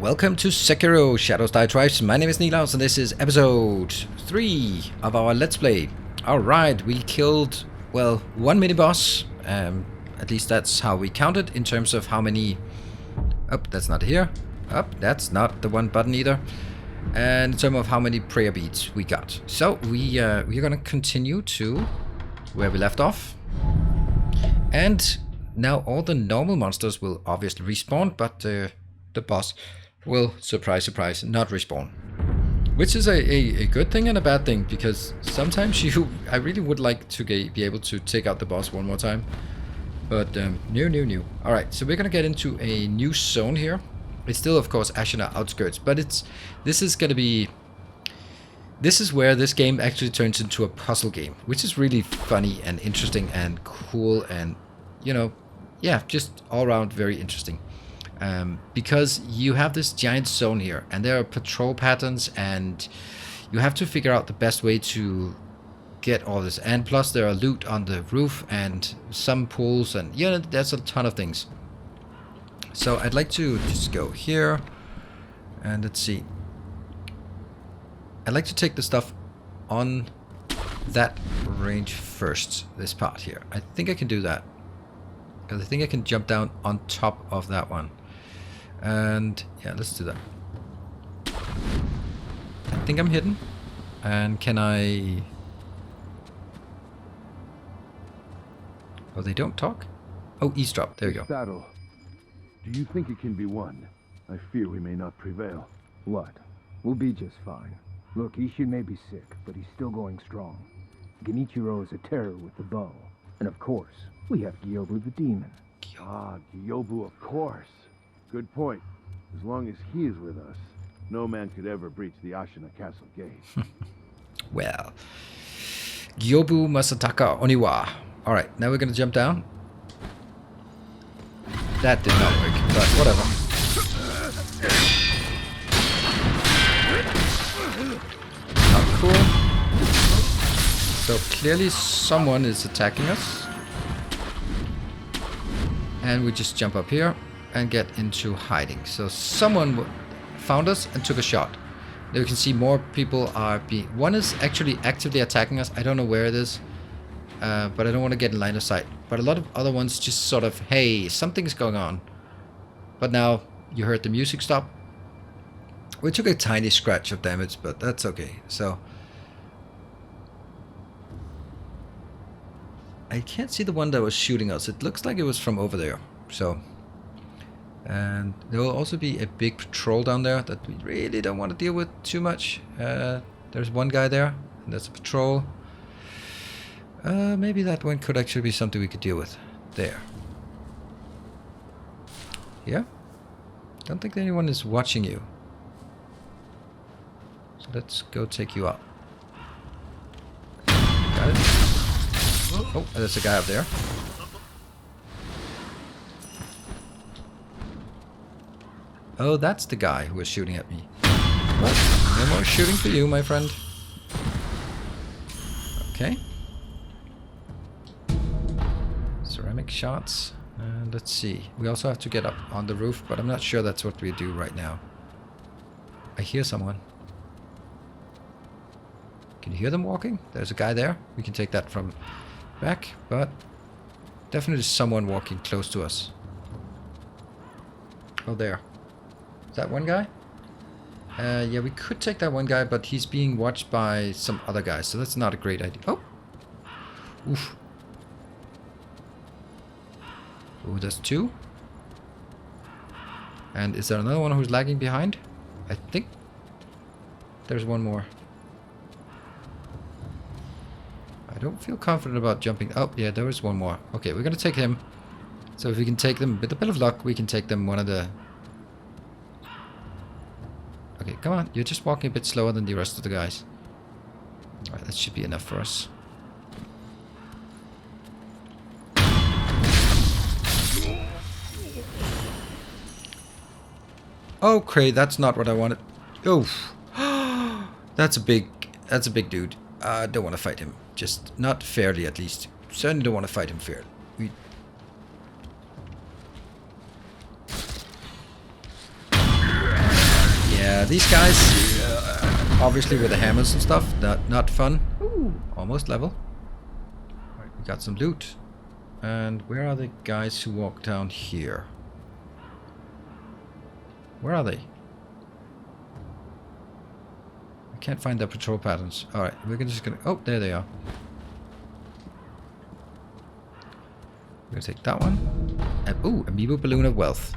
Welcome to Sekiro Shadows Die Twice. My name is Nilaus and this is episode 3 of our Let's Play. Alright, we killed, well, one mini-boss. At least that's how we counted in terms of how many... Oh, that's not here. Oh, that's not the one button either. And in terms of how many prayer beads we got. So, we're gonna continue to where we left off. And now all the normal monsters will obviously respawn, but the boss will, surprise, surprise, not respawn. Which is a good thing and a bad thing, because sometimes I really would like to be able to take out the boss one more time. But new. Alright, so we're gonna get into a new zone here. It's still, of course, ASHINA outskirts, but this is where this game actually turns into a puzzle game, which is really funny and interesting and cool and, you know, yeah, just all around very interesting. Because you have this giant zone here, and there are patrol patterns, and you have to figure out the best way to get all this. And plus, there are loot on the roof and some pools, and yeah, there's a ton of things. So I'd like to just go here, and let's see. I'd like to take the stuff on that range first. This part here, I think I can do that, because I think I can jump down on top of that one. And yeah, let's do that. I think I'm hidden. And can I... Oh, they don't talk? Oh, eavesdrop. There you go. Battle. Do you think it can be won? I fear we may not prevail. What? We'll be just fine. Look, Ishin may be sick, but he's still going strong. Genichiro is a terror with the bow. And of course, we have Gyobu the demon. Ah, Gyobu, of course. Good point. As long as he is with us, no man could ever breach the Ashina castle gate. Well, Gyobu Masataka Oniwa. Alright, now we're gonna jump down. That did not work, but whatever. Not cool. So clearly someone is attacking us. And we just jump up here and get into hiding. So someone found us and took a shot. There you can see more people are being... One is actually actively attacking us. I don't know where it is. But I don't want to get in line of sight. But a lot of other ones just sort of, hey, something's going on. But now you heard the music stop. We took a tiny scratch of damage, but that's okay. So I can't see the one that was shooting us. It looks like it was from over there. So, and there will also be a big patrol down there that we really don't want to deal with too much. There's one guy there, and that's a patrol. Maybe that one could actually be something we could deal with. There. Yeah? Don't think anyone is watching you. So let's go take you out. Got it? Oh, there's a guy up there. Oh, that's the guy who was shooting at me. Well, no more shooting for you, my friend. Okay. Ceramic shots. And let's see. We also have to get up on the roof, but I'm not sure that's what we do right now. I hear someone. Can you hear them walking? There's a guy there. We can take that from back, but definitely someone walking close to us. Oh, there. Is that one guy? Yeah, we could take that one guy, but he's being watched by some other guys, so that's not a great idea. Oh! Oof. Oh, there's two. And is there another one who's lagging behind? I think there's one more. I don't feel confident about jumping. Oh, yeah, there is one more. Okay, we're gonna take him. So if we can take them, with a bit of luck, we can take them one of the... Okay, come on. You're just walking a bit slower than the rest of the guys. Alright, that should be enough for us. Okay, that's not what I wanted. Oof. That's a big dude. I don't want to fight him. Just not fairly, at least. Certainly don't want to fight him fairly. These guys, obviously with the hammers and stuff, not fun. Ooh, almost level. Right, we got some loot. And where are the guys who walk down here? Where are they? I can't find their patrol patterns. Alright, we're just gonna... Oh, there they are. We're gonna take that one. Ooh, Amiibo Balloon of Wealth.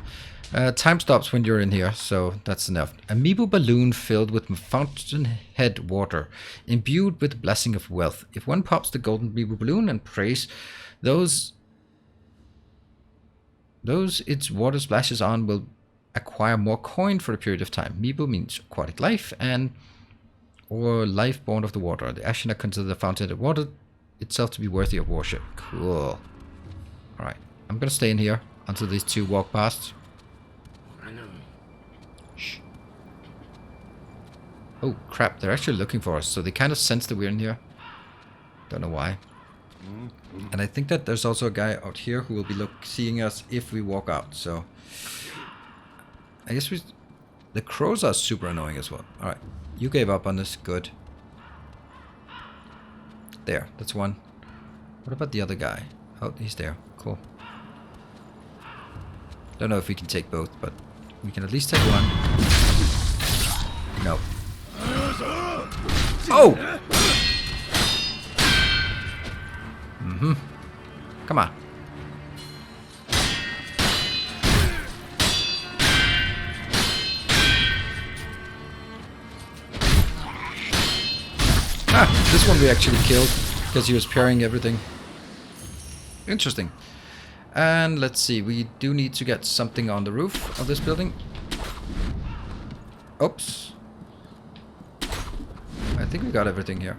Time stops when you're in here, so that's enough. Amiibo Balloon filled with fountainhead water, imbued with the blessing of wealth. If one pops the golden Amiibo Balloon and prays, those its water splashes on will acquire more coin for a period of time. Amiibo means aquatic life or life born of the water. The ASHINA consider the fountainhead water itself to be worthy of worship. Cool. Alright, I'm gonna stay in here until these two walk past. Shh. Oh crap, they're actually looking for us, so they kind of sense that we're in here. Don't know why. And I think that there's also a guy out here who will be seeing us if we walk out, so... I guess the crows are super annoying as well. Alright, you gave up on this, good. There, that's one. What about the other guy? Oh, he's there. Cool. Don't know if we can take both, but we can at least take one. No. Oh! Mm-hmm. Come on. Ah, this one we actually killed because he was parrying everything. Interesting. And let's see, we do need to get something on the roof of this building. Oops. I think we got everything here.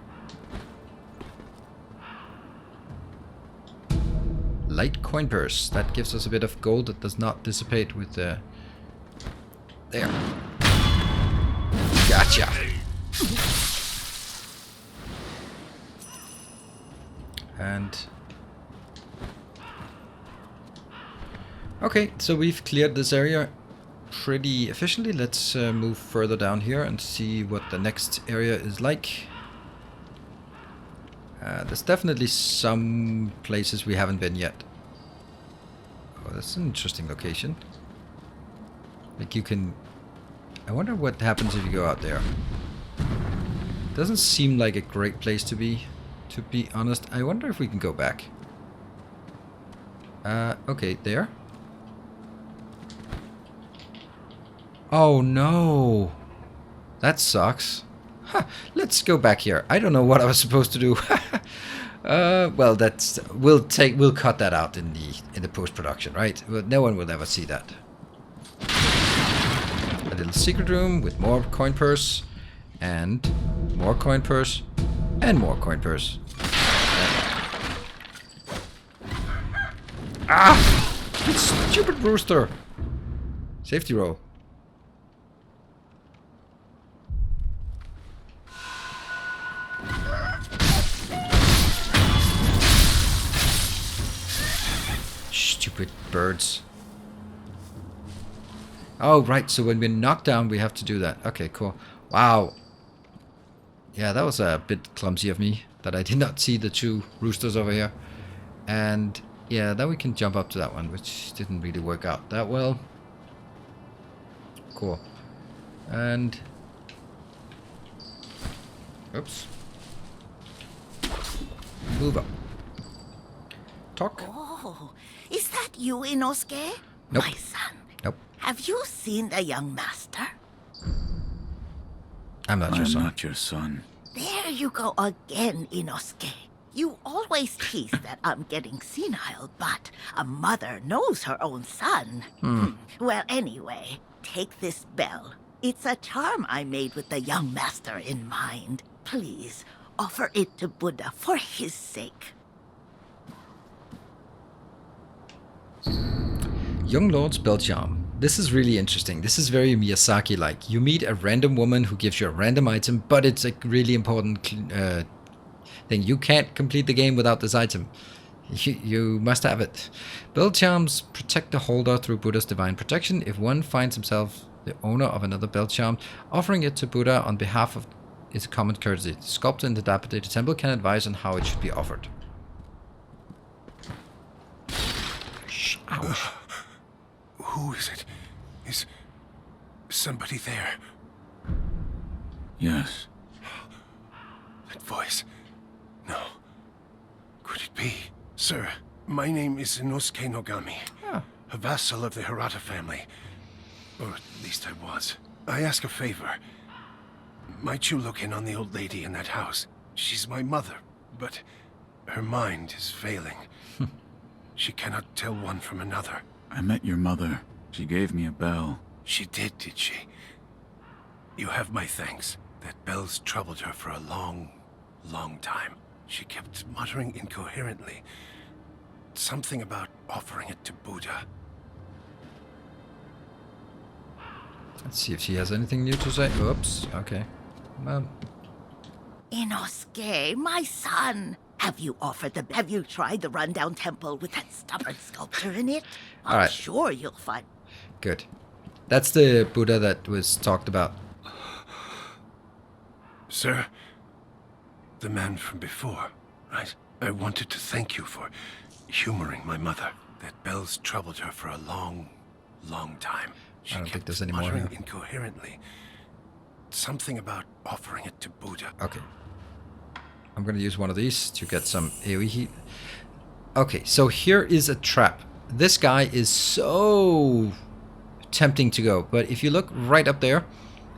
Light coin purse. That gives us a bit of gold that does not dissipate with the... There. Gotcha. And... Okay, so we've cleared this area pretty efficiently. Let's move further down here and see what the next area is like. There's definitely some places we haven't been yet. Oh, that's an interesting location. Like you can... I wonder what happens if you go out there. Doesn't seem like a great place to be honest. I wonder if we can go back. Okay, there. Oh no! That sucks. Huh, let's go back here. I don't know what I was supposed to do. Well, that's we'll cut that out in the post-production, right? Well, no one will ever see that. A little secret room with more coin purse and more coin purse and more coin purse. Ah! You stupid rooster! Safety roll. Stupid birds. Oh, right, so when we're knocked down, we have to do that. Okay, cool. Wow. Yeah, that was a bit clumsy of me, that I did not see the two roosters over here. And, yeah, then we can jump up to that one, which didn't really work out that well. Cool. And... Oops. Move up. Talk. Oh, is that you, Inosuke? Nope. My son. Nope. Have you seen the young master? I'm not your son. I'm not your son. There you go again, Inosuke. You always tease that I'm getting senile, but a mother knows her own son. Well, anyway, take this bell. It's a charm I made with the young master in mind. Please, offer it to Buddha for his sake. Young Lord's bell charm. This is really interesting. This is very Miyazaki-like. You meet a random woman who gives you a random item, but it's a really important thing. You can't complete the game without this item. You must have it. Bell charms protect the holder through Buddha's divine protection. If one finds the owner of another bell charm, offering it to Buddha on behalf of its common courtesy. The sculptor in the dilapidated temple can advise on how it should be offered. Ouch. Who is it? Is somebody there? Yes. That voice. No. Could it be? Sir, my name is Inosuke Nogami. Ah. A vassal of the Hirata family. Or at least I was. I ask a favor. Might you look in on the old lady in that house? She's my mother, but her mind is failing. She cannot tell one from another. I met your mother. She gave me a bell. She did she? You have my thanks. That bell's troubled her for a long, long time. She kept muttering incoherently. Something about offering it to Buddha. Let's see if she has anything new to say. Oops. Okay. Inosuke, my son. Have you tried the rundown temple with that stubborn sculpture in it? I'm Alright. sure you'll find... Good. That's the Buddha that was talked about. Sir, the man from before, right? I wanted to thank you for humoring my mother. That bell's troubled her for a long, long time. She I don't think kept there's any more muttering here. incoherently. Something about offering it to Buddha. Okay. I'm gonna use one of these to get some AoE heat. Okay, so here is a trap. This guy is so tempting to go, but if you look right up there,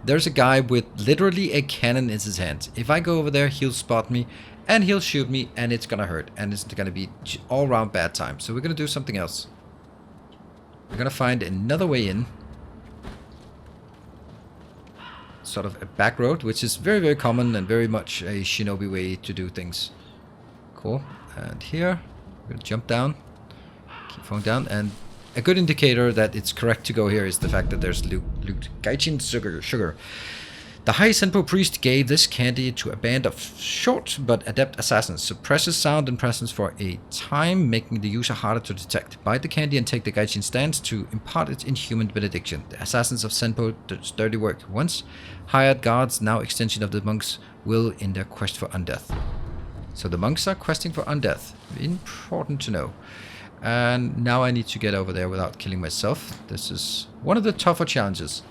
there's a guy with literally a cannon in his hand. If I go over there, he'll spot me, and he'll shoot me, and it's gonna hurt, and it's gonna be all around bad time. So we're gonna do something else. We're gonna find another way in. Sort of a back road, which is very, very common and very much a shinobi way to do things. Cool. And here, we're gonna jump down. Keep falling down, and a good indicator that it's correct to go here is the fact that there's loot. Gaijin Sugar. The High Senpo priest gave this candy to a band of short but adept assassins. Suppresses sound and presence for a time, making the user harder to detect. Bite the candy and take the Gaijin stance to impart its inhuman benediction. The assassins of Senpo did dirty work once. Hired guards, now extension of the monks, will in their quest for undeath. So the monks are questing for undeath. Important to know. And now I need to get over there without killing myself. This is one of the tougher challenges.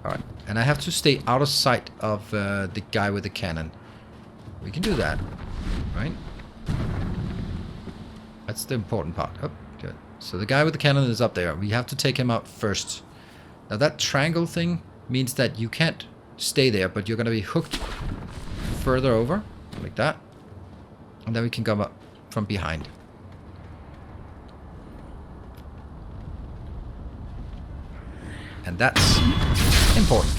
Alright, and I have to stay out of sight of the guy with the cannon. We can do that, right? That's the important part. Oh, good. So the guy with the cannon is up there. We have to take him out first. Now that triangle thing means that you can't stay there, but you're going to be hooked further over, like that. And then we can come up from behind. And that's important.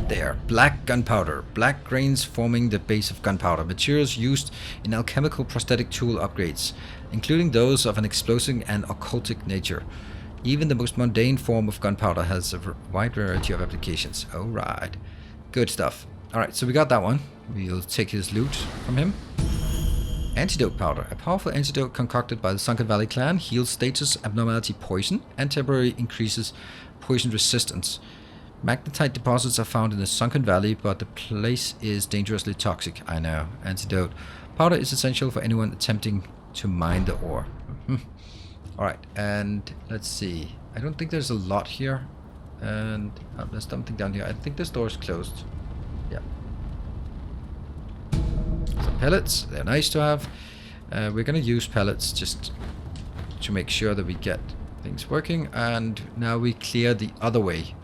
There, black gunpowder. Black grains forming the base of gunpowder. Materials used in alchemical prosthetic tool upgrades, including those of an explosive and occultic nature. Even the most mundane form of gunpowder has a wide variety of applications. Alright. Good stuff. Alright, so we got that one. We'll take his loot from him. Antidote powder. A powerful antidote concocted by the Sunken Valley clan heals status abnormality poison and temporarily increases poison resistance. Magnetite deposits are found in the Sunken Valley, but the place is dangerously toxic. I know. Antidote powder is essential for anyone attempting to mine the ore. Alright, and let's see. I don't think there's a lot here. And there's something down here. I think this door is closed. Yeah. Some pellets, they're nice to have. We're gonna use pellets just to make sure that we get things working. And now we clear the other way.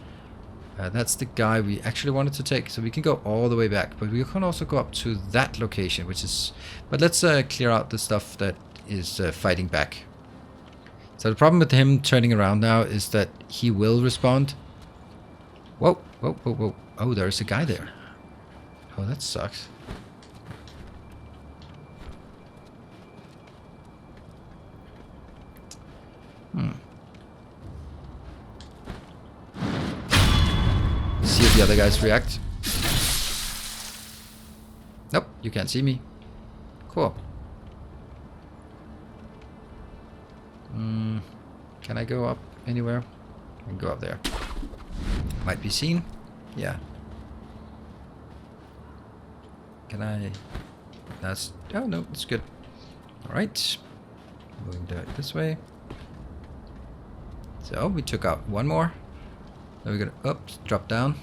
That's the guy we actually wanted to take, so we can go all the way back. But we can also go up to that location, which is... But let's clear out the stuff that is fighting back. So the problem with him turning around now is that he will respond. Whoa, whoa, whoa, whoa. Oh, there's a guy there. Oh, that sucks. See if the other guys react. Nope, you can't see me. Cool. Can I go up anywhere? can go up there. Might be seen. Yeah. Can I... That's... Oh, no, it's good. Alright. Moving this way. So, we took out one more. Then we're gonna... Oops, drop down.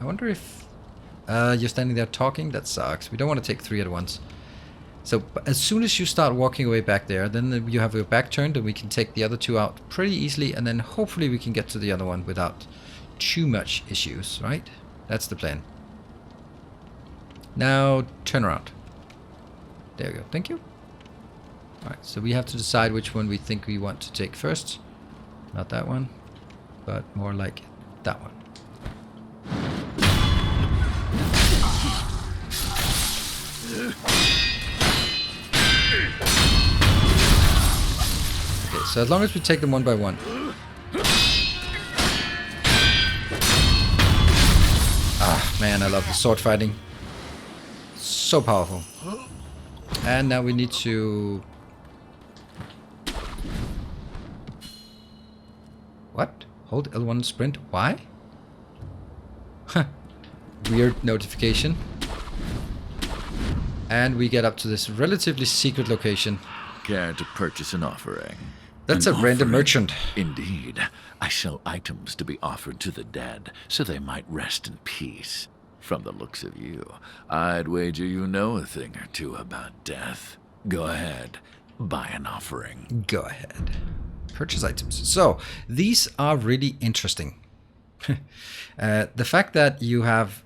I wonder if... you're standing there talking? That sucks. We don't want to take 3 at once. So, as soon as you start walking away back there, then you have your back turned and we can take the other 2 out pretty easily, and then hopefully we can get to the other one without too much issues, right? That's the plan. Now, turn around. There we go. Thank you. Alright, so we have to decide which one we think we want to take first. Not that one, but more like that one. Okay, so as long as we take them one by one. Ah, man, I love the sword fighting. So powerful. And now we need to... What? Hold L1 sprint. Why? Huh. Weird notification. And we get up to this relatively secret location. Care to purchase an offering? That's An a random offering? merchant. Indeed. I sell items to be offered to the dead, so they might rest in peace. From the looks of you, I'd wager you know a thing or two about death. Go ahead, buy an offering. Go ahead. Purchase items. So, these are really interesting. The fact that you have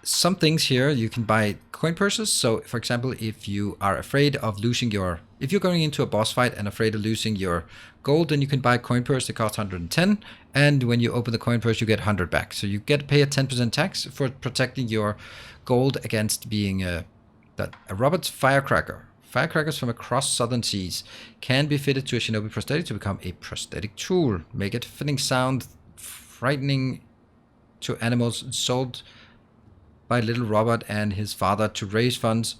some things here, you can buy coin purses. So, for example, if you are afraid of losing your... If you're going into a boss fight and afraid of losing your gold, then you can buy a coin purse that costs 110. And when you open the coin purse, you get 100 back. So you get pay a 10% tax for protecting your gold against being a robot's firecracker. Firecrackers from across southern seas can be fitted to a shinobi prosthetic to become a prosthetic tool. Make it fitting sound, frightening to animals, sold by Little Robot and his father to raise funds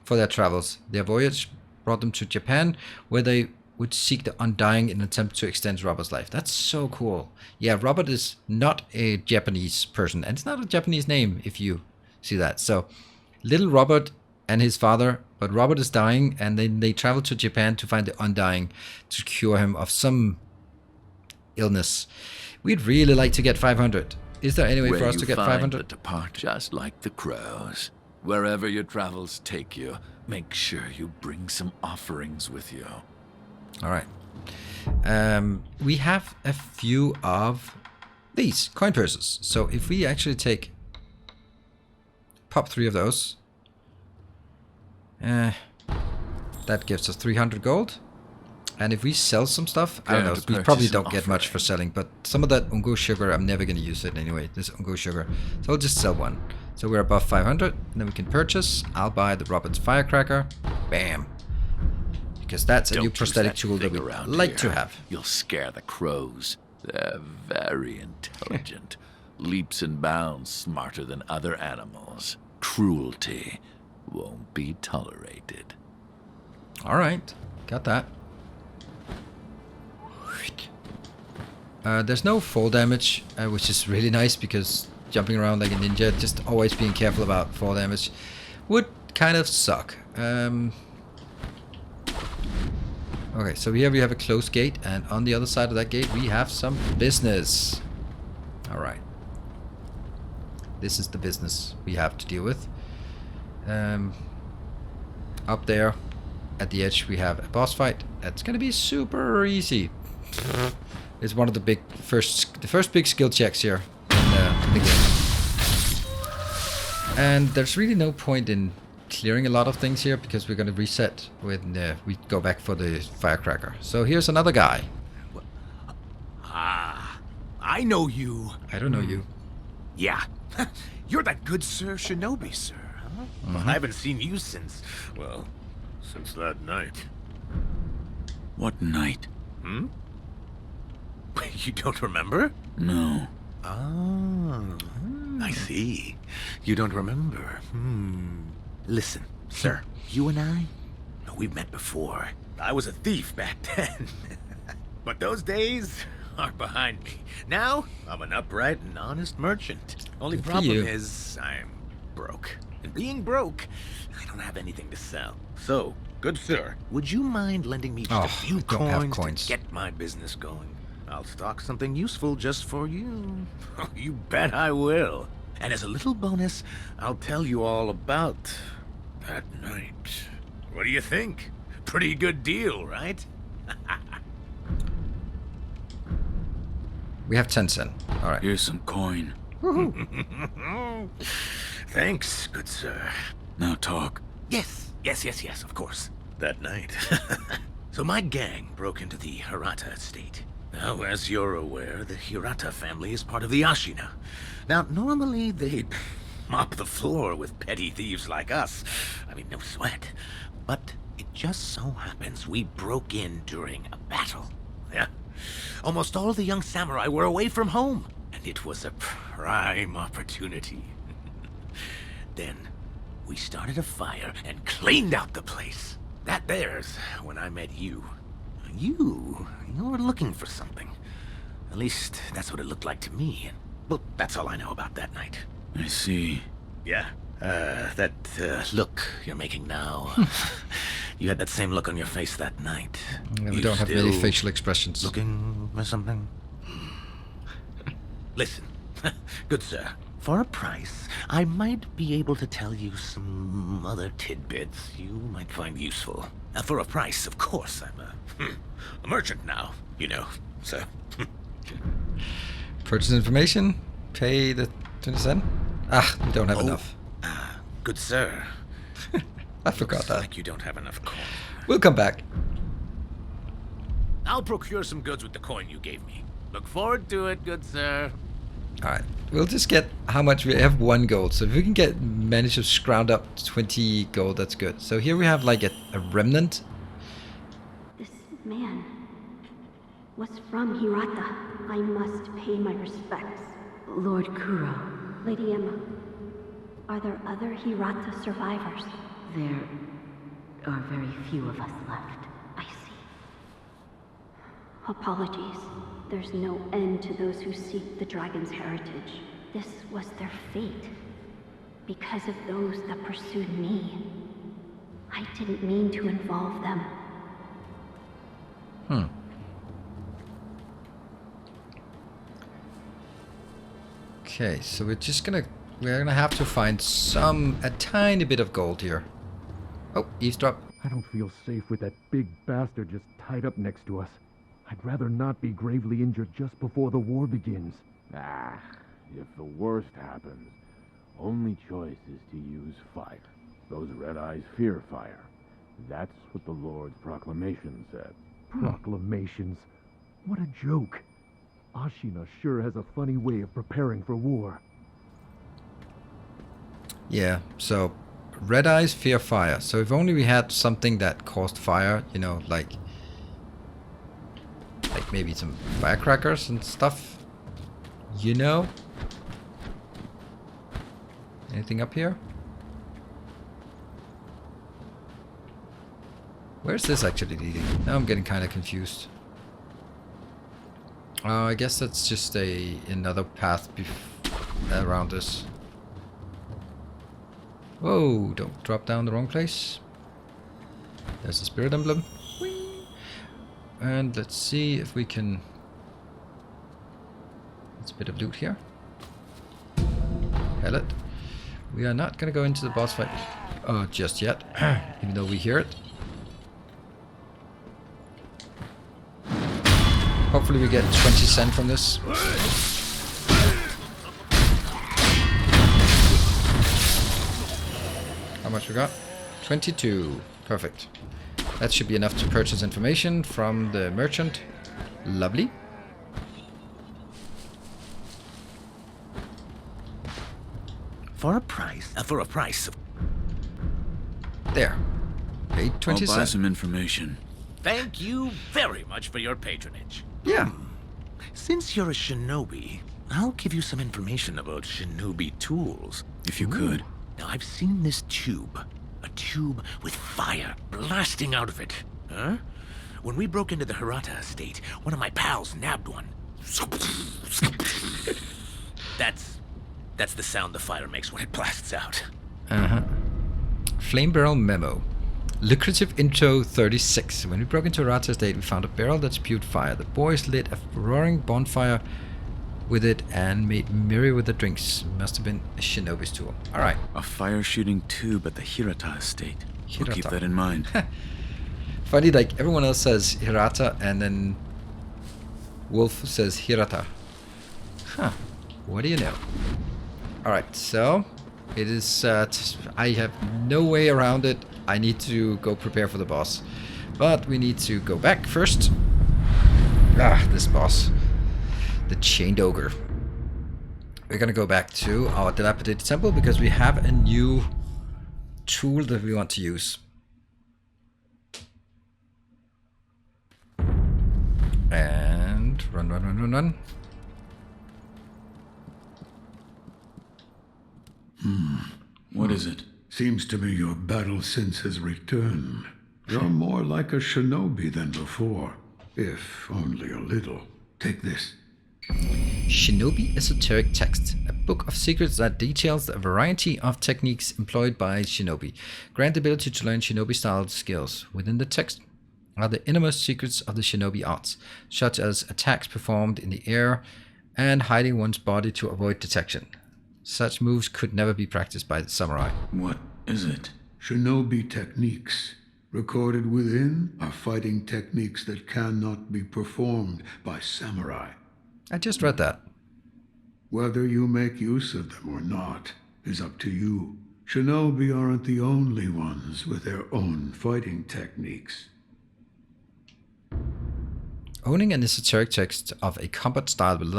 for their travels. Their voyage brought them to Japan, where they would seek the undying in an attempt to extend Robot's life. That's so cool. Yeah, Robot is not a Japanese person, and it's not a Japanese name if you see that. So, Little Robot and his father, but Robert is dying, and then they travel to Japan to find the undying to cure him of some illness. We'd really like to get 500. Is there any way for us to get 500? The depart just like the crows. Wherever your travels take you, make sure you bring some offerings with you. All right. We have a few of these coin purses. So if we actually pop 3 of those, that gives us 300 gold. And if we sell some stuff, I don't know, we probably don't get much for selling, but some of that Ungo sugar, I'm never going to use it anyway, this Ungo sugar. So I'll just sell one. So we're above 500, and then we can purchase. I'll buy the Robert's Firecracker. Bam. Because that's a new prosthetic tool that we like to have. You'll scare the crows. They're very intelligent. Leaps and bounds smarter than other animals. Cruelty won't be tolerated. All right. Got that. There's no fall damage, which is really nice because jumping around like a ninja, just always being careful about fall damage would kind of suck. Okay, so here we have a closed gate, and on the other side of that gate we have some business. Alright. This is the business we have to deal with. Up there at the edge we have a boss fight. That's gonna be super easy. It's one of the first big skill checks here in the game. And there's really no point in clearing a lot of things here because we're going to reset when we go back for the firecracker. So here's another guy. Ah, I know you. I don't know you. Yeah, you're that good Sir Shinobi, sir. Huh? I haven't seen you since, well, since that night. What night? Hmm? You don't remember? No. Ah, I see. You don't remember. Listen, sir, you and I, we've met before. I was a thief back then. But those days, are behind me. Now, I'm an upright and honest merchant. Only Good for problem you. is, I'm broke. And being broke, I don't have anything to sell. So, good sir, would you mind lending me just a few I don't have coins coins. to get my business going? I'll stock something useful just for you. You bet I will. And as a little bonus, I'll tell you all about that night. What do you think? Pretty good deal, right? We have 10 cents. All right. Here's some coin. Thanks, good sir. Now talk. Yes, of course. That night. So my gang broke into the Hirata estate. Now, as you're aware, the Hirata family is part of the ASHINA. Now, normally they'd mop the floor with petty thieves like us. I mean, no sweat. But it just so happens we broke in during a battle. Yeah. Almost all the young samurai were away from home, and it was a prime opportunity. Then, we started a fire and cleaned out the place. That there's when I met you. You were looking for something. At least, that's what it looked like to me. Well, that's all I know about that night. I see. Yeah, that look you're making now. You had that same look on your face that night. We You don't have many still facial expressions. Looking for something? Listen, good sir. For a price, I might be able to tell you some other tidbits you might find useful. For a price, of course. I'm a merchant now, you know, so... Purchase information. Pay the 20 cents. We don't have enough. Good sir. I forgot Looks that. like you don't have enough coin. We'll come back. I'll procure some goods with the coin you gave me. Look forward to it, good sir. All right. We'll just get how much we have. 1 gold. So if we can manage to scrounge up 20 gold, that's good. So here we have like a remnant. This man was from Hirata. I must pay my respects. Lord Kuro, Lady Emma, are there other Hirata survivors? there are very few of us left. I see. Apologies. There's no end to those who seek the dragon's heritage. This was their fate. Because of those that pursued me. I didn't mean to involve them. Okay, so we're gonna have to find a tiny bit of gold here. Oh, eavesdrop. I don't feel safe with that big bastard just tied up next to us. I'd rather not be gravely injured just before the war begins. If the worst happens, only choice is to use fire. Those red eyes fear fire. That's what the Lord's proclamation said. Proclamations? What a joke. Ashina sure has a funny way of preparing for war. Yeah, so red eyes fear fire. So if only we had something that caused fire, you know, like maybe some firecrackers and stuff. You know? Anything up here? Where's this actually leading? Now I'm getting kind of confused. I guess that's just another path around this. Whoa, don't drop down the wrong place. There's the spirit emblem. And let's see if we can... It's a bit of loot here. Pellet. We are not gonna go into the boss fight just yet, even though we hear it. Hopefully we get 20 cents from this. How much we got? 22. Perfect. That should be enough to purchase information from the merchant. Lovely. For a price. There. Paid 20 I'll buy cents. some information. Thank you very much for your patronage. Yeah. Since you're a shinobi, I'll give you some information about Shinobi Tools. If you could. Now, I've seen this tube. A tube with fire blasting out of it. Huh? When we broke into the Hirata estate, one of my pals nabbed one. That's the sound the fire makes when it blasts out. Flame barrel memo. Lucrative intro 36. When we broke into Hirata Estate, we found a barrel that spewed fire. The boys lit a roaring bonfire with it and made merry with the drinks. Must have been a Shinobi's tool. Alright. A fire shooting tube at the Hirata estate. We'll keep Hirata. that in mind. Funny, like everyone else says Hirata and then Wolf says Hirata. Huh. What do you know? Alright, so it is, I have no way around it. I need to go prepare for the boss. But we need to go back first. This boss. The Chained Ogre. We're gonna go back to our dilapidated temple because we have a new tool that we want to use. And run. What is it? Seems to me your battle sense has returned. You're more like a shinobi than before, if only a little. Take this. Shinobi Esoteric Text, a book of secrets that details a variety of techniques employed by shinobi. Grant the ability to learn shinobi-style skills. Within the text are the innermost secrets of the shinobi arts, such as attacks performed in the air and hiding one's body to avoid detection. Such moves could never be practiced by the samurai. What is it? Shinobi techniques. Recorded within are fighting techniques that cannot be performed by samurai. I just read that. Whether you make use of them or not is up to you. Shinobi aren't the only ones with their own fighting techniques. Owning an esoteric text of a combat style will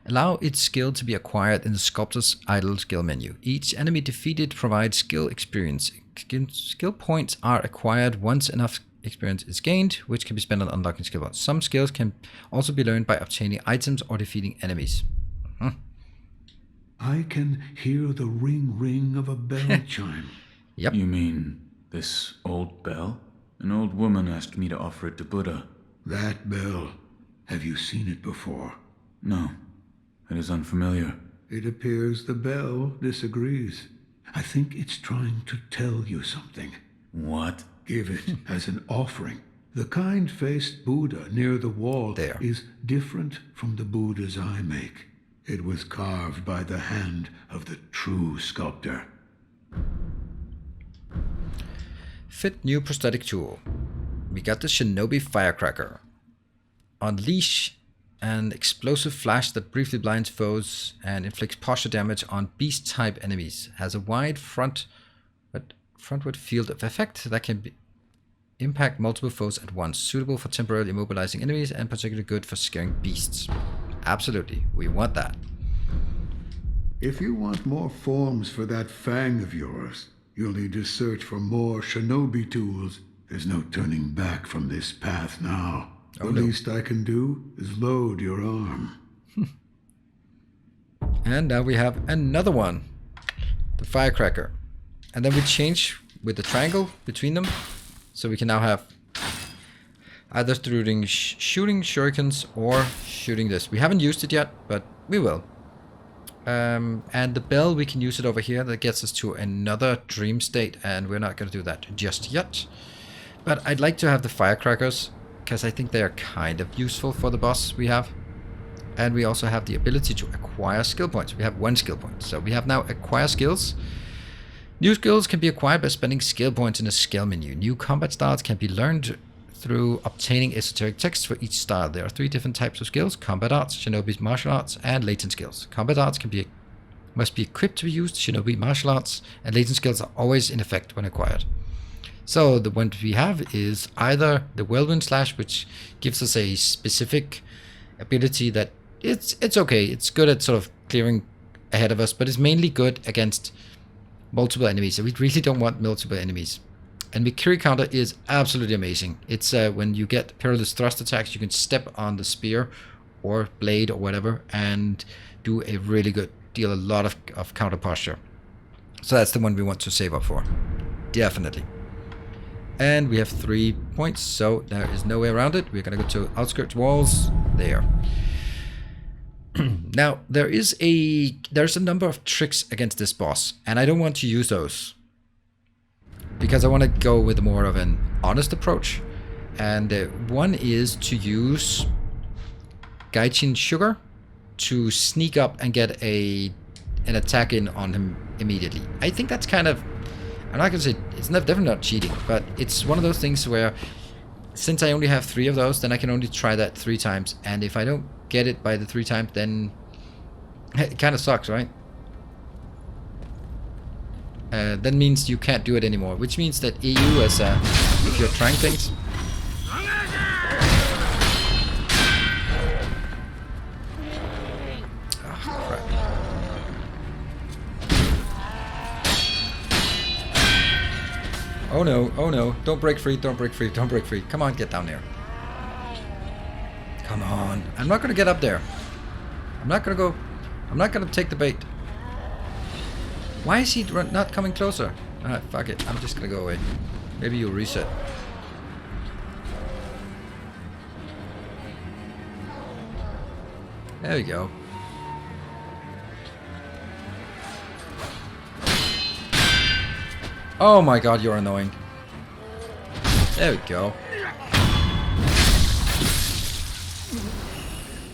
allow its skill to be acquired in the Sculptor's Idle skill menu. Each enemy defeated provides skill experience. Skill points are acquired once enough experience is gained, which can be spent on unlocking skill points. Some skills can also be learned by obtaining items or defeating enemies. I can hear the ring of a bell chime. Yep. You mean this old bell? An old woman asked me to offer it to Buddha. That bell. Have you seen it before? No, it is unfamiliar. It appears the bell disagrees. I think it's trying to tell you something. What? Give it as an offering. The kind-faced Buddha near the wall is different from the Buddhas I make. It was carved by the hand of the true sculptor. Fit new prosthetic tool. We got the Shinobi Firecracker. Unleash an explosive flash that briefly blinds foes and inflicts posture damage on beast-type enemies. Has a wide frontward field of effect that can impact multiple foes at once. Suitable for temporarily immobilizing enemies and particularly good for scaring beasts. Absolutely, we want that. If you want more forms for that fang of yours, you'll need to search for more Shinobi tools. There's no turning back from this path now. The least I can do is load your arm. And now we have another one. The Firecracker. And then we change with the triangle between them. So we can now have either shooting shurikens or shooting this. We haven't used it yet, but we will. And the bell, we can use it over here. That gets us to another dream state, and we're not going to do that just yet. But I'd like to have the firecrackers, because I think they are kind of useful for the boss we have. And we also have the ability to acquire skill points. We have 1 skill point. So we have now acquire skills. New skills can be acquired by spending skill points in a skill menu. New combat styles can be learned through obtaining esoteric text for each style. There are 3 different types of skills: combat arts, shinobi's martial arts, and latent skills. Combat arts must be equipped to be used. Shinobi martial arts and latent skills are always in effect when acquired. So the one we have is either the Whirlwind Slash, which gives us a specific ability that it's okay. It's good at sort of clearing ahead of us, but it's mainly good against multiple enemies. So we really don't want multiple enemies. And the Kiri counter is absolutely amazing. It's when you get perilous thrust attacks, you can step on the spear or blade or whatever and do a really good deal, a lot of counter posture. So that's the one we want to save up for. Definitely. And we have 3 points, so there is no way around it. We're gonna go to outskirts walls there. Now, there's a number of tricks against this boss, and I don't want to use those. Because I want to go with more of an honest approach. And one is to use Gaijin Sugar to sneak up and get an attack in on him immediately. I think that's kind of... I'm not going to say... It's definitely not cheating, but it's one of those things where... Since I only have 3 of those, then I can only try that 3 times. And if I don't get it by the 3 times, then it kind of sucks, right? That means you can't do it anymore. Which means that EU, as if you're trying things... Oh, crap. Oh no, oh no. Don't break free, don't break free, don't break free. Come on, get down there. Come on. I'm not gonna get up there. I'm not gonna take the bait. Why is he not coming closer? Alright, fuck it. I'm just gonna go away. Maybe you'll reset. There we go. Oh my god, you're annoying. There we go.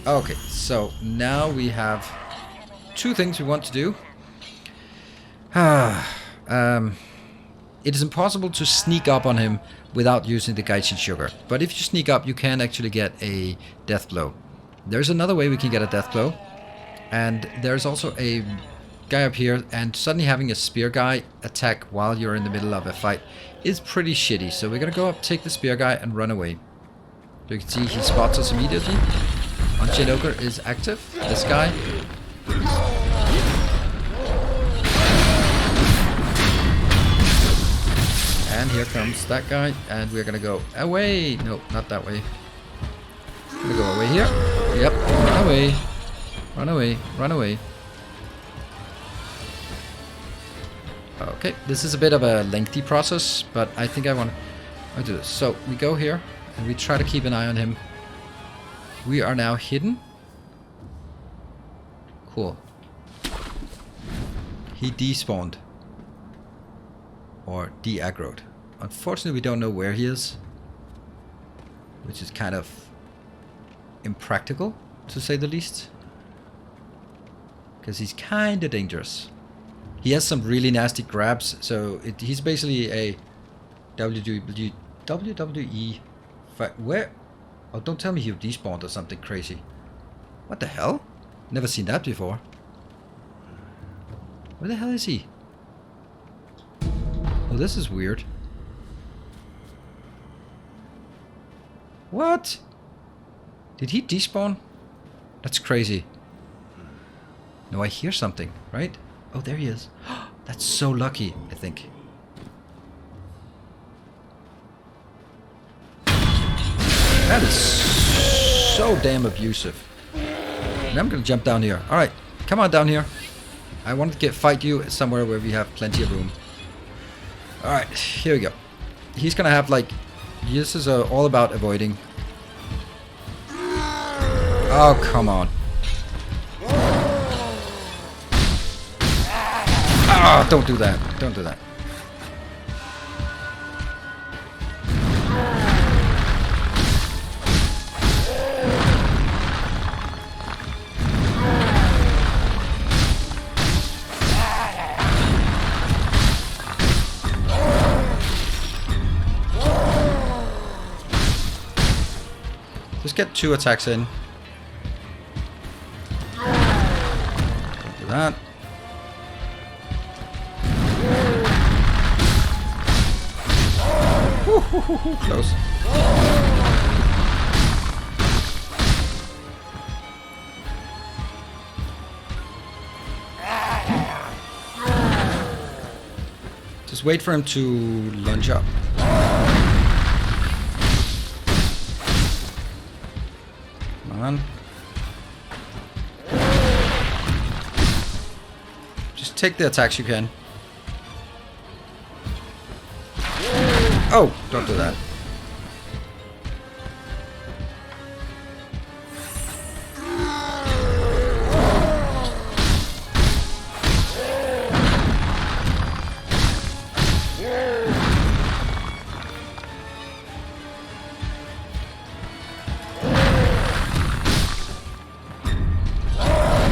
Okay, so now we have 2 things we want to do. It is impossible to sneak up on him without using the Gaijin Sugar. But if you sneak up, you can actually get a death blow. There's another way we can get a death blow. And there's also a guy up here, and suddenly having a spear guy attack while you're in the middle of a fight is pretty shitty. So we're gonna go up, take the spear guy, and run away. So you can see he spots us immediately. Unchained Ogre is active. This guy. And here comes that guy, and we're gonna go away. No, not that way. I'm gonna go away here. Yep, run away. Run away, run away. Okay, this is a bit of a lengthy process, but I think I want to do this. So we go here, and we try to keep an eye on him. We are now hidden. Cool. He despawned. Or de-aggroed. Unfortunately, we don't know where he is. Which is kind of impractical, to say the least. Because he's kind of dangerous. He has some really nasty grabs, so he's basically a WWE fight. Where? Oh, don't tell me he despawned or something crazy. What the hell? Never seen that before. Where the hell is he? Oh, this is weird. What? Did he despawn? That's crazy. No, I hear something, right? Oh, there he is. That's so lucky, I think. That is so damn abusive. And I'm gonna jump down here. Alright, come on down here. I want to fight you somewhere where we have plenty of room. Alright, here we go. He's gonna have like... This is all about avoiding. Oh, come on. Ah, don't do that. Don't do that. Just get 2 attacks in. Don't do that. Close. Just wait for him to lunge up. Come on. Just take the attacks you can. Oh, don't do that.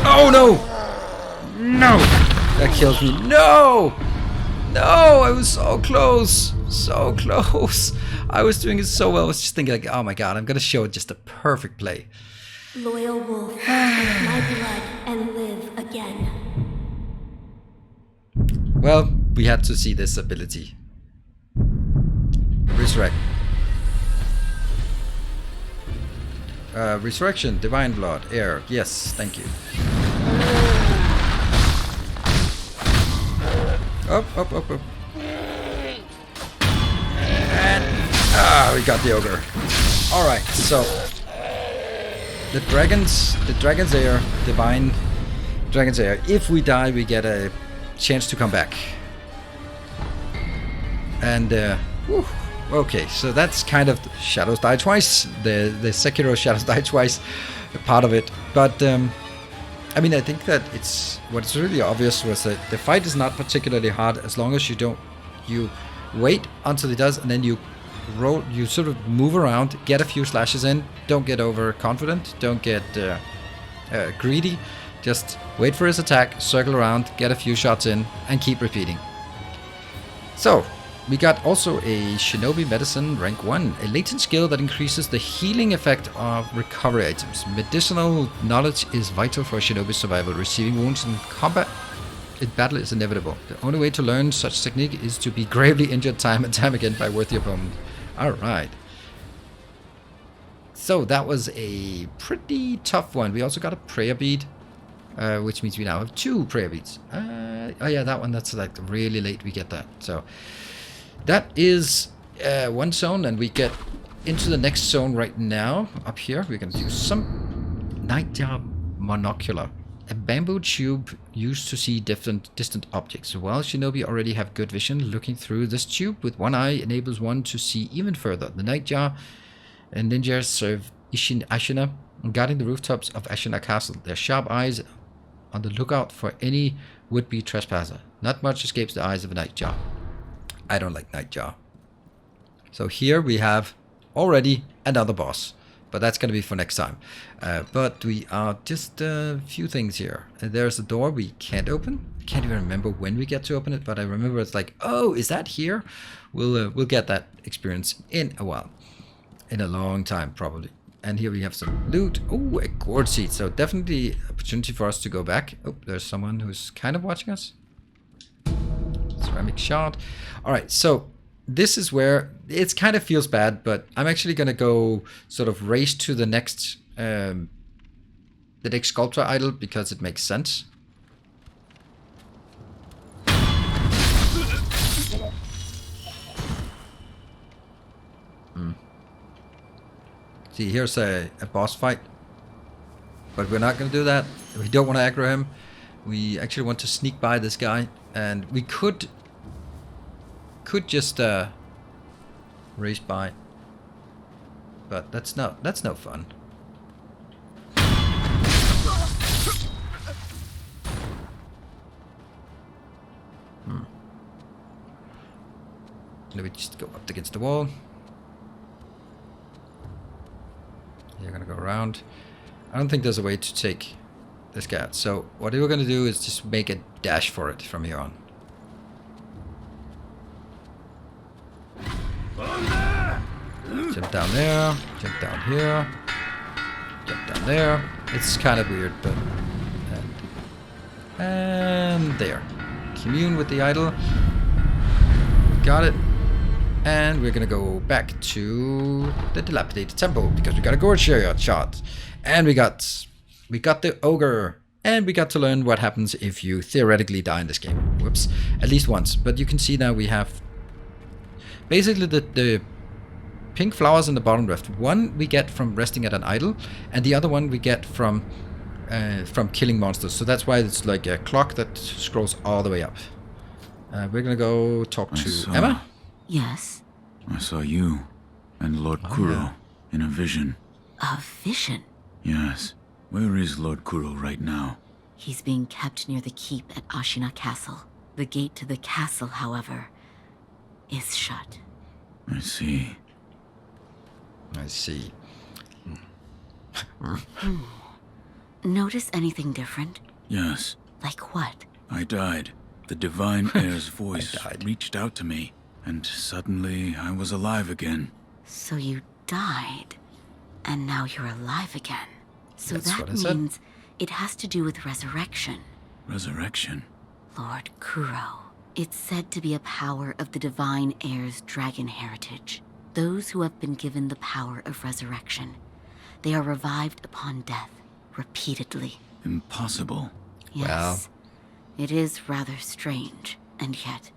Oh no! No! That kills me. No! No! I was so close. So close. I was doing it so well. I was just thinking like, oh my god, I'm gonna show just a perfect play. Loyal wolf, drink my blood and live again. Well, we had to see this ability. Resurrect. Resurrection, divine blood, air. Yes, thank you. Up. And we got the ogre. All right, so the dragon's air, divine dragon's air. If we die, we get a chance to come back. And okay, so that's kind of shadows die twice. The Sekiro shadows die twice part of it, but I mean, I think that what's really obvious was that the fight is not particularly hard as long as you wait until it does, and then you roll, you sort of move around, get a few slashes in. Don't get overconfident, don't get greedy. Just wait for his attack, circle around, get a few shots in, and keep repeating. So, we got also a Shinobi Medicine rank 1, a latent skill that increases the healing effect of recovery items. Medicinal knowledge is vital for Shinobi survival. Receiving wounds in combat in battle is inevitable. The only way to learn such technique is to be gravely injured time and time again by worthy opponent. Alright. So that was a pretty tough one. We also got a prayer bead, which means we now have 2 prayer beads. Oh yeah, that one, that's like really late we get that. So that is one zone, and we get into the next zone right now. Up here, we're going to do some Nightjar Monocular, a bamboo tube used to see distant objects. While Shinobi already have good vision, looking through this tube with one eye enables one to see even further. The Nightjar and ninjas serve ASHINA, guarding the rooftops of ASHINA Castle. Their sharp eyes on the lookout for any would-be trespasser. Not much escapes the eyes of a Nightjar. I don't like Nightjar. So here we have already another boss, but that's going to be for next time. But we are just a few things here. There's a door we can't open. I can't even remember when we get to open it, but I remember it's like, oh, is that here? We'll get that experience in a while. In a long time, probably. And here we have some loot. Oh, a gourd seed. So definitely opportunity for us to go back. Oh, there's someone who's kind of watching us. Ceramic shard. Alright, so this is where it kind of feels bad, but I'm actually going to go sort of race to the next sculptor idol because it makes sense. See, here's a boss fight, but we're not going to do that. We don't want to aggro him. We actually want to sneak by this guy, and we could just race by, but that's no fun. Let me just go up against the wall. You're gonna go around. I don't think there's a way to take this guy out. So what we're gonna do is just make a dash for it from here on. Jump down there, jump down here, jump down there. It's kind of weird, but and there. Commune with the idol. Got it. And we're gonna go back to the dilapidated temple because we got a gourd shard, and we got the ogre, and we got to learn what happens if you theoretically die in this game. Whoops, at least once. But you can see now we have basically the pink flowers in the bottom left. One we get from resting at an idol, and the other one we get from killing monsters. So that's why it's like a clock that scrolls all the way up. We're gonna go talk to Emma. Yes? I saw you and Lord Kuro in a vision. A vision? Yes. Where is Lord Kuro right now? He's being kept near the keep at ASHINA Castle. The gate to the castle, however, is shut. I see. I see. Notice anything different? Yes, Like what? I died. The divine heir's voice died. reached out to me, and suddenly I was alive again. So you died, and now you're alive again. So That's that what I said. means it has to do with resurrection. Resurrection? Lord Kuro. It's said to be a power of the divine heir's dragon heritage. Those who have been given the power of resurrection. They are revived upon death, repeatedly. Impossible. Yes. Well. It is rather strange, and yet,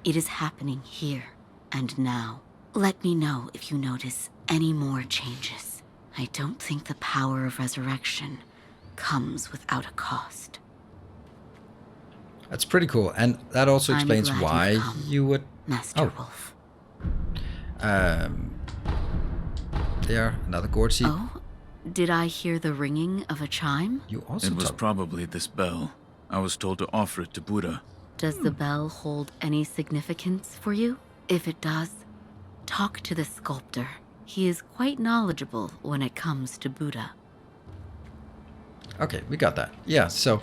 it is happening here and now. Let me know if you notice any more changes. I don't think the power of resurrection comes without a cost. That's pretty cool, and that also I'm explains glad why you've come, you would. Master Oh. Wolf. There, another gourd seed. Oh? Did I hear the ringing of a chime? You also It was told- probably this bell. I was told to offer it to Buddha. Does the bell hold any significance for you? If it does, talk to the sculptor. He is quite knowledgeable when it comes to Buddha. Okay, we got that. Yeah, so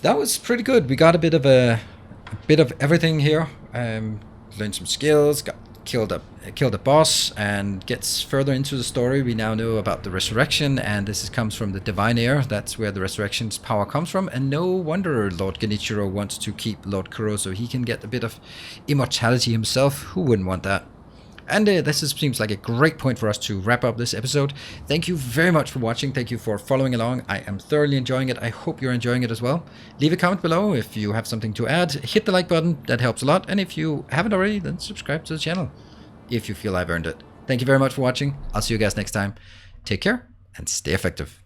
that was pretty good. We got a bit of everything here. Learned some skills, killed a boss, and gets further into the story. We now know about the resurrection, and this comes from the divine heir. That's where the resurrection's power comes from, and no wonder Lord Genichiro wants to keep Lord Kuro so he can get a bit of immortality himself. Who wouldn't want that? And seems like a great point for us to wrap up this episode. Thank you very much for watching. Thank you for following along. I am thoroughly enjoying it. I hope you're enjoying it as well. Leave a comment below if you have something to add. Hit the like button. That helps a lot. And if you haven't already, then subscribe to the channel if you feel I've earned it. Thank you very much for watching. I'll see you guys next time. Take care and stay effective.